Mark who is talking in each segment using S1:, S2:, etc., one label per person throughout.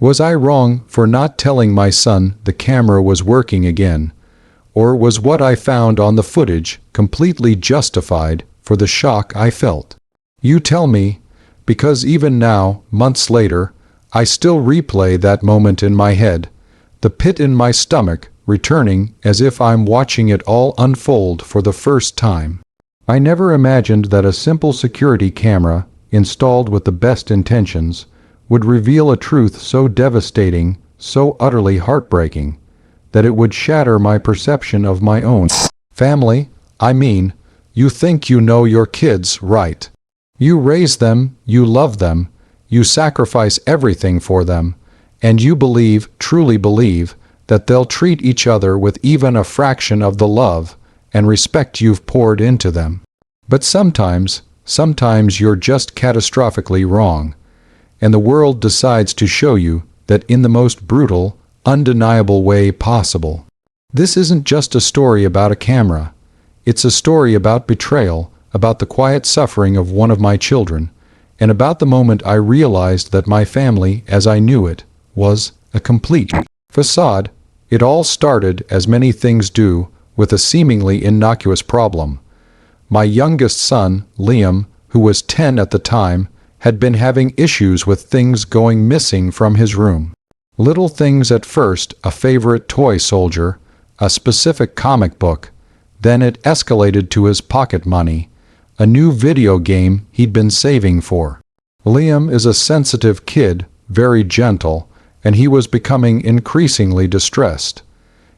S1: Was I wrong for not telling my son the camera was working again? Or was what I found on the footage completely justified for the shock I felt? You tell me, because even now, months later, I still replay that moment in my head, the pit in my stomach returning as if I'm watching it all unfold for the first time. I never imagined that a simple security camera, installed with the best intentions, would reveal a truth so devastating, so utterly heartbreaking, that it would shatter my perception of my own family. I mean, you think you know your kids, right? You raise them, you love them, you sacrifice everything for them, and you believe, truly believe, that they'll treat each other with even a fraction of the love and respect you've poured into them. But sometimes you're just catastrophically wrong, and the world decides to show you that in the most brutal, undeniable way possible. This isn't just a story about a camera. It's a story about betrayal, about the quiet suffering of one of my children, and about the moment I realized that my family, as I knew it, was a complete facade. It all started, as many things do, with a seemingly innocuous problem. My youngest son, Liam, who was 10 at the time, had been having issues with things going missing from his room. Little things at first, a favorite toy soldier, a specific comic book, then it escalated to his pocket money, a new video game he'd been saving for. Liam is a sensitive kid, very gentle, and he was becoming increasingly distressed.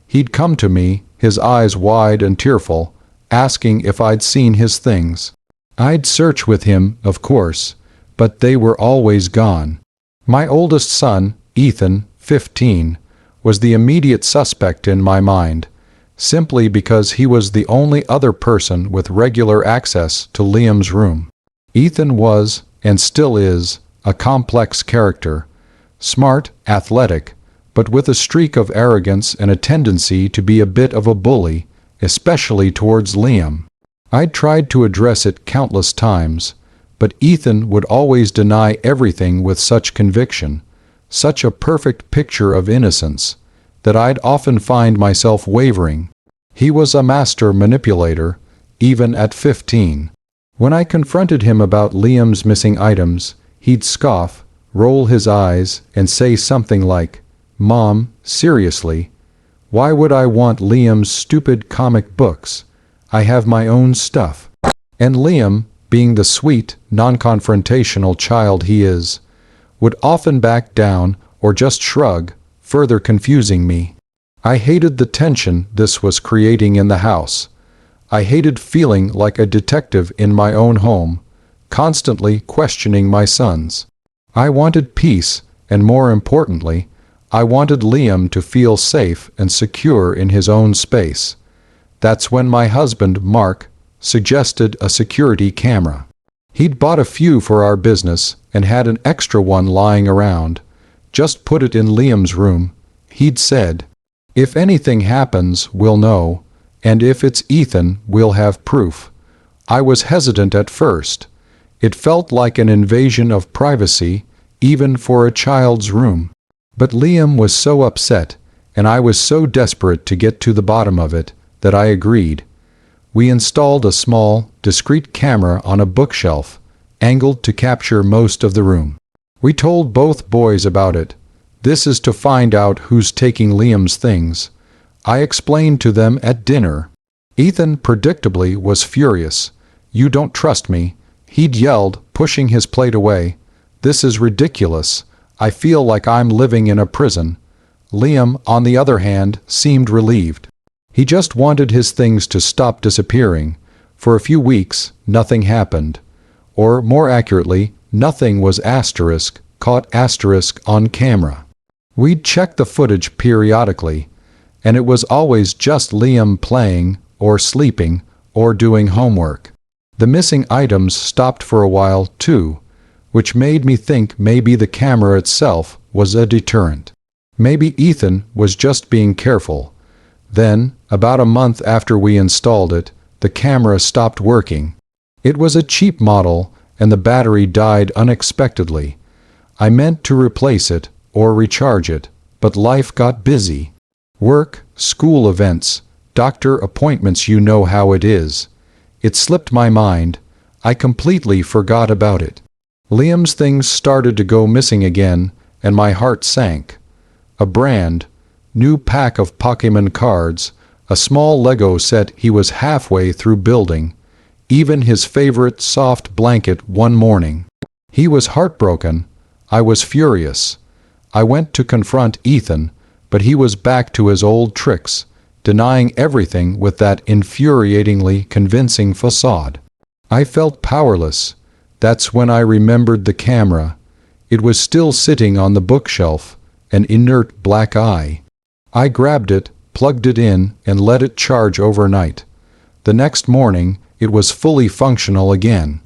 S1: He'd come to me, his eyes wide and tearful, asking if I'd seen his things. I'd search with him, of course, but they were always gone. My oldest son, Ethan, 15, was the immediate suspect in my mind, simply because he was the only other person with regular access to Liam's room. Ethan was, and still is, a complex character, smart, athletic, but with a streak of arrogance and a tendency to be a bit of a bully, especially towards Liam. I'd tried to address it countless times, but Ethan would always deny everything with such conviction, such a perfect picture of innocence, that I'd often find myself wavering. He was a master manipulator, even at 15. When I confronted him about Liam's missing items, he'd scoff, roll his eyes, and say something like, "Mom, seriously? Why would I want Liam's stupid comic books? I have my own stuff." And Liam, being the sweet, non-confrontational child he is, would often back down or just shrug, further confusing me. I hated the tension this was creating in the house. I hated feeling like a detective in my own home, constantly questioning my sons. I wanted peace, and more importantly, I wanted Liam to feel safe and secure in his own space. That's when my husband, Mark, suggested a security camera. He'd bought a few for our business and had an extra one lying around. "Just put it in Liam's room," he'd said. "If anything happens, we'll know, and if it's Ethan, we'll have proof." I was hesitant at first. It felt like an invasion of privacy, even for a child's room. But Liam was so upset, and I was so desperate to get to the bottom of it, that I agreed. We installed a small, discreet camera on a bookshelf, angled to capture most of the room. We told both boys about it. "This is to find out who's taking Liam's things," I explained to them at dinner. Ethan predictably was furious. "You don't trust me," he'd yelled, pushing his plate away. "This is ridiculous. I feel like I'm living in a prison." Liam, on the other hand, seemed relieved. He just wanted his things to stop disappearing. For a few weeks, nothing happened. Or, more accurately, nothing was caught on camera. We'd check the footage periodically, and it was always just Liam playing, or sleeping, or doing homework. The missing items stopped for a while, too, which made me think maybe the camera itself was a deterrent. Maybe Ethan was just being careful. Then, about a month after we installed it, the camera stopped working. It was a cheap model, and the battery died unexpectedly. I meant to replace it, or recharge it, but life got busy. Work, school events, doctor appointments, you know how it is. It slipped my mind. I completely forgot about it. Liam's things started to go missing again, and my heart sank. A brand new pack of Pokémon cards, a small Lego set he was halfway through building, even his favorite soft blanket one morning. He was heartbroken. I was furious. I went to confront Ethan, but he was back to his old tricks, denying everything with that infuriatingly convincing facade. I felt powerless. That's when I remembered the camera. It was still sitting on the bookshelf, an inert black eye. I grabbed it, plugged it in, and let it charge overnight. The next morning, it was fully functional again.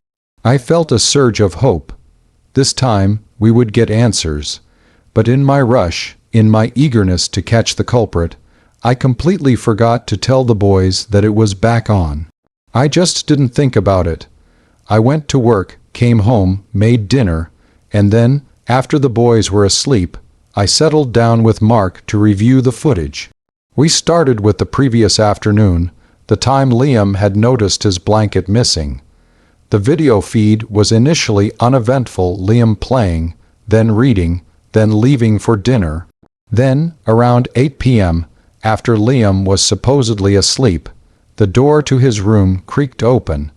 S1: I felt a surge of hope. This time, we would get answers. But in my rush, in my eagerness to catch the culprit, I completely forgot to tell the boys that it was back on. I just didn't think about it. I went to work, came home, made dinner, and then, after the boys were asleep, I settled down with Mark to review the footage. We started with the previous afternoon, the time Liam had noticed his blanket missing. The video feed was initially uneventful, Liam playing, then reading, then leaving for dinner. Then, around 8 p.m., after Liam was supposedly asleep, the door to his room creaked open.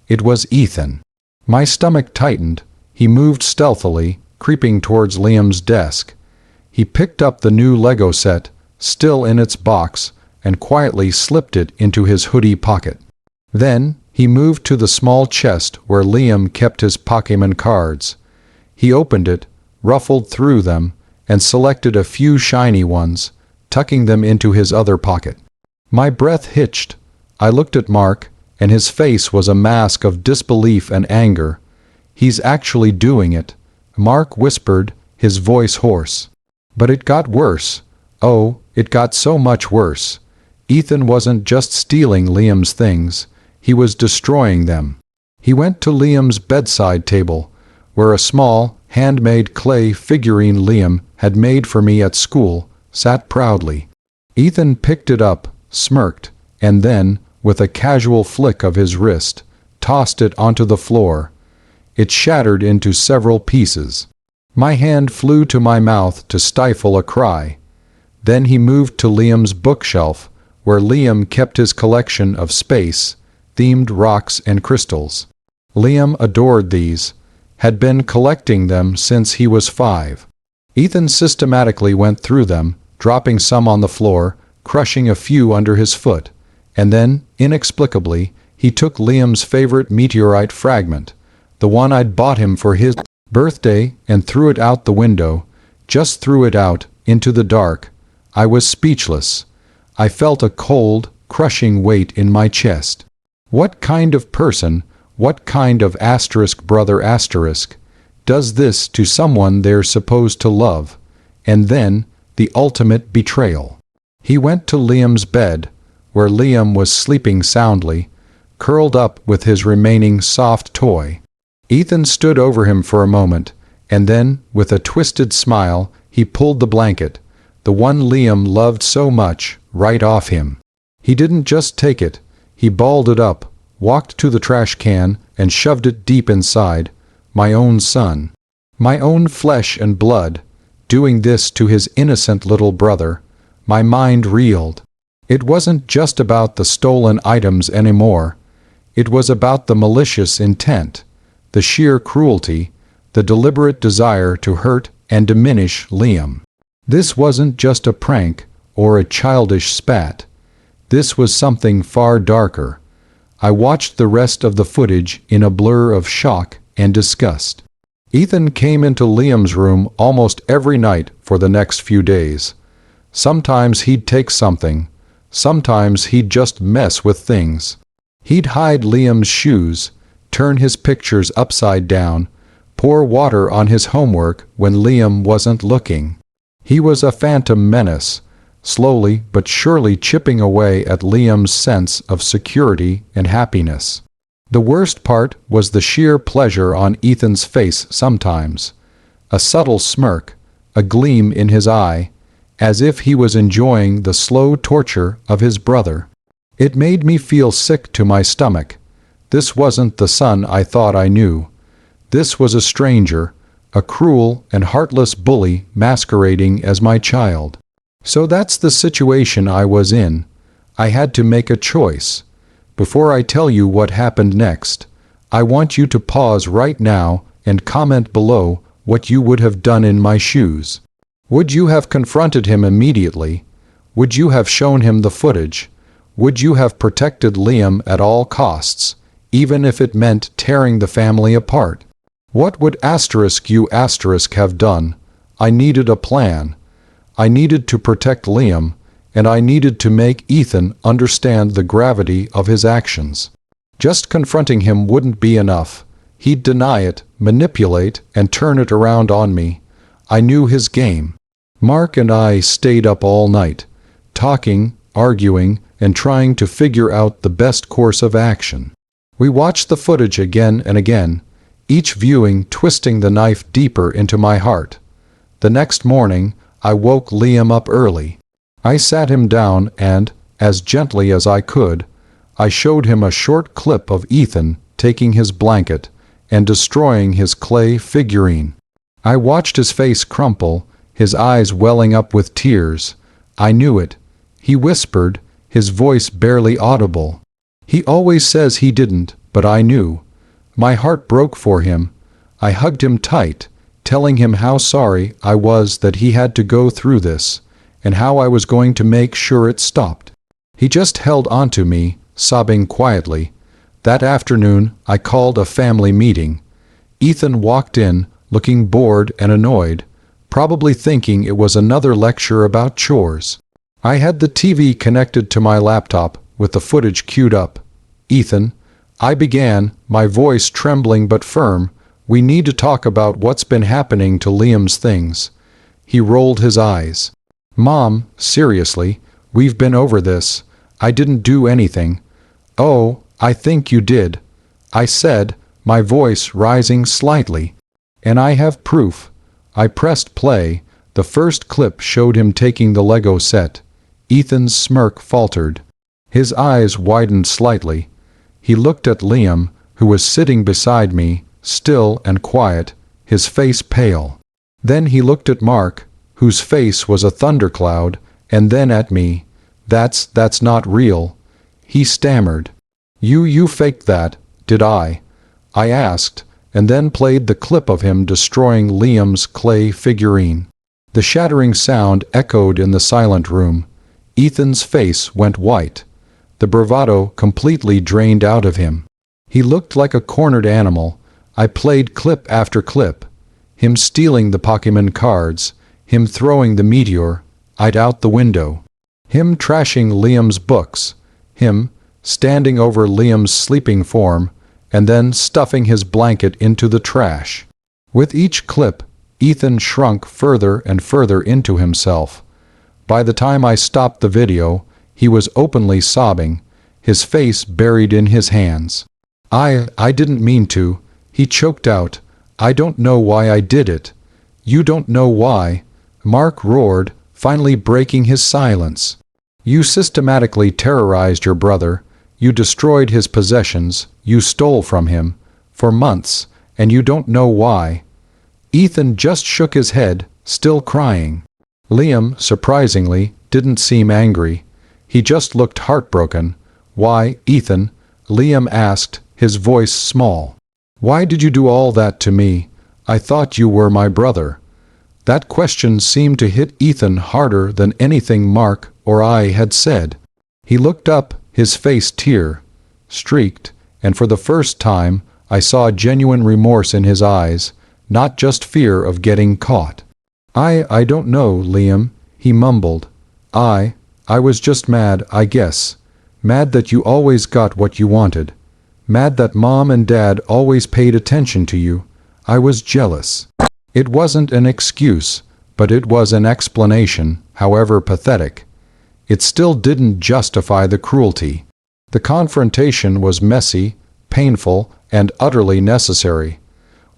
S1: It was Ethan. My stomach tightened. He moved stealthily, creeping towards Liam's desk. He picked up the new Lego set, still in its box, and quietly slipped it into his hoodie pocket. Then, he moved to the small chest where Liam kept his Pokémon cards. He opened it, ruffled through them, and selected a few shiny ones, tucking them into his other pocket. My breath hitched. I looked at Mark, and his face was a mask of disbelief and anger. "He's actually doing it," Mark whispered, his voice hoarse. But it got worse. Oh, it got so much worse. Ethan wasn't just stealing Liam's things, he was destroying them. He went to Liam's bedside table, where a small, handmade clay figurine Liam had made for me at school sat proudly. Ethan picked it up, smirked, and then, with a casual flick of his wrist, tossed it onto the floor. It shattered into several pieces. My hand flew to my mouth to stifle a cry. Then he moved to Liam's bookshelf, where Liam kept his collection of space-themed rocks and crystals. Liam adored these, had been collecting them since he was 5. Ethan systematically went through them, dropping some on the floor, crushing a few under his foot, and then, inexplicably, he took Liam's favorite meteorite fragment, the one I'd bought him for his birthday, and threw it out the window, just threw it out, into the dark. I was speechless. I felt a cold, crushing weight in my chest. What kind of person, what kind of brother does this to someone they're supposed to love? And then, the ultimate betrayal. He went to Liam's bed, where Liam was sleeping soundly, curled up with his remaining soft toy. Ethan stood over him for a moment, and then, with a twisted smile, he pulled the blanket, the one Liam loved so much, right off him. He didn't just take it, he balled it up, walked to the trash can, and shoved it deep inside. My own son. My own flesh and blood, doing this to his innocent little brother. My mind reeled. It wasn't just about the stolen items anymore. It was about the malicious intent, the sheer cruelty, the deliberate desire to hurt and diminish Liam. This wasn't just a prank or a childish spat. This was something far darker. I watched the rest of the footage in a blur of shock and disgust. Ethan came into Liam's room almost every night for the next few days. Sometimes he'd take something. Sometimes he'd just mess with things. He'd hide Liam's shoes, turn his pictures upside down, pour water on his homework when Liam wasn't looking. He was a phantom menace, slowly but surely chipping away at Liam's sense of security and happiness. The worst part was the sheer pleasure on Ethan's face sometimes. A subtle smirk, a gleam in his eye, as if he was enjoying the slow torture of his brother. It made me feel sick to my stomach. This wasn't the son I thought I knew. This was a stranger, a cruel and heartless bully masquerading as my child. So that's the situation I was in. I had to make a choice. Before I tell you what happened next, I want you to pause right now and comment below what you would have done in my shoes. Would you have confronted him immediately? Would you have shown him the footage? Would you have protected Liam at all costs, even if it meant tearing the family apart? What would you have done? I needed a plan. I needed to protect Liam, and I needed to make Ethan understand the gravity of his actions. Just confronting him wouldn't be enough. He'd deny it, manipulate, and turn it around on me. I knew his game. Mark and I stayed up all night, talking, arguing, and trying to figure out the best course of action. We watched the footage again and again, each viewing twisting the knife deeper into my heart. The next morning, I woke Liam up early. I sat him down and, as gently as I could, I showed him a short clip of Ethan taking his blanket and destroying his clay figurine. I watched his face crumple, his eyes welling up with tears. I knew it. He whispered, his voice barely audible. He always says he didn't, but I knew. My heart broke for him. I hugged him tight, telling him how sorry I was that he had to go through this, and how I was going to make sure it stopped. He just held onto me, sobbing quietly. That afternoon, I called a family meeting. Ethan walked in, looking bored and annoyed, probably thinking it was another lecture about chores. I had the TV connected to my laptop, with the footage queued up. "Ethan," I began, my voice trembling but firm, "we need to talk about what's been happening to Liam's things." He rolled his eyes. "Mom, seriously, we've been over this. I didn't do anything." "Oh, I think you did," I said, my voice rising slightly. "And I have proof." I pressed play. The first clip showed him taking the Lego set. Ethan's smirk faltered. His eyes widened slightly. He looked at Liam, who was sitting beside me, still and quiet, his face pale. Then he looked at Mark, whose face was a thundercloud, and then at me. That's not real," he stammered. You faked that, did I?" I asked, and then played the clip of him destroying Liam's clay figurine. The shattering sound echoed in the silent room. Ethan's face went white. The bravado completely drained out of him. He looked like a cornered animal. I played clip after clip. Him stealing the Pokemon cards, him throwing the meteor out the window, him trashing Liam's books, him standing over Liam's sleeping form, and then stuffing his blanket into the trash. With each clip, Ethan shrunk further and further into himself. By the time I stopped the video, he was openly sobbing, his face buried in his hands. I didn't mean to," he choked out. "I don't know why I did it." "You don't know why," Mark roared, finally breaking his silence. "You systematically terrorized your brother. You destroyed his possessions, you stole from him, for months, and you don't know why." Ethan just shook his head, still crying. Liam, surprisingly, didn't seem angry. He just looked heartbroken. "Why, Ethan?" Liam asked, his voice small. "Why did you do all that to me? I thought you were my brother." That question seemed to hit Ethan harder than anything Mark or I had said. He looked up, his face tear-streaked, and for the first time I saw genuine remorse in his eyes, not just fear of getting caught. I don't know, Liam," he mumbled. I was just mad, I guess. Mad that you always got what you wanted. Mad that Mom and Dad always paid attention to you. I was jealous." It wasn't an excuse, but it was an explanation, however pathetic. It still didn't justify the cruelty. The confrontation was messy, painful, and utterly necessary.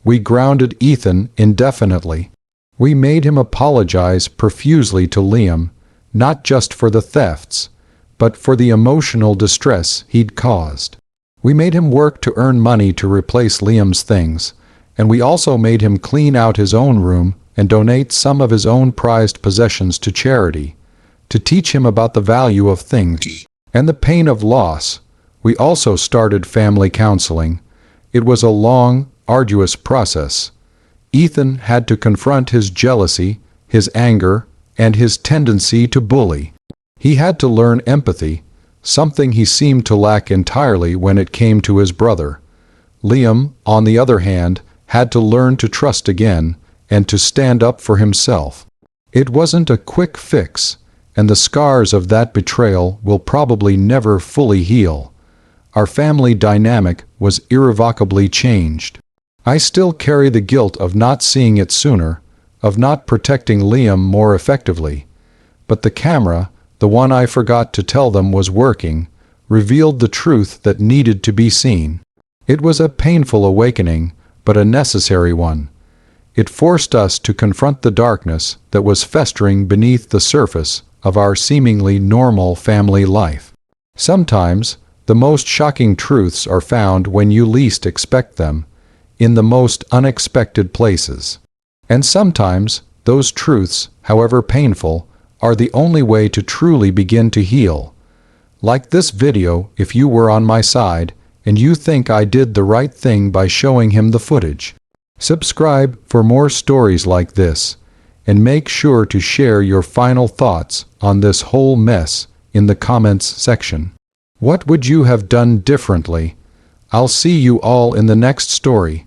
S1: We grounded Ethan indefinitely. We made him apologize profusely to Liam, not just for the thefts, but for the emotional distress he'd caused. We made him work to earn money to replace Liam's things, and we also made him clean out his own room and donate some of his own prized possessions to charity, to teach him about the value of things and the pain of loss. We also started family counseling. It was a long, arduous process. Ethan had to confront his jealousy, his anger, and his tendency to bully. He had to learn empathy, something he seemed to lack entirely when it came to his brother. Liam, on the other hand, had to learn to trust again and to stand up for himself. It wasn't a quick fix, and the scars of that betrayal will probably never fully heal. Our family dynamic was irrevocably changed. I still carry the guilt of not seeing it sooner, of not protecting Liam more effectively. But the camera, the one I forgot to tell them was working, revealed the truth that needed to be seen. It was a painful awakening, but a necessary one. It forced us to confront the darkness that was festering beneath the surface of our seemingly normal family life. Sometimes, the most shocking truths are found when you least expect them, in the most unexpected places. And sometimes, those truths, however painful, are the only way to truly begin to heal. Like this video, if you were on my side, and you think I did the right thing by showing him the footage. Subscribe for more stories like this, and make sure to share your final thoughts on this whole mess in the comments section. What would you have done differently? I'll see you all in the next story.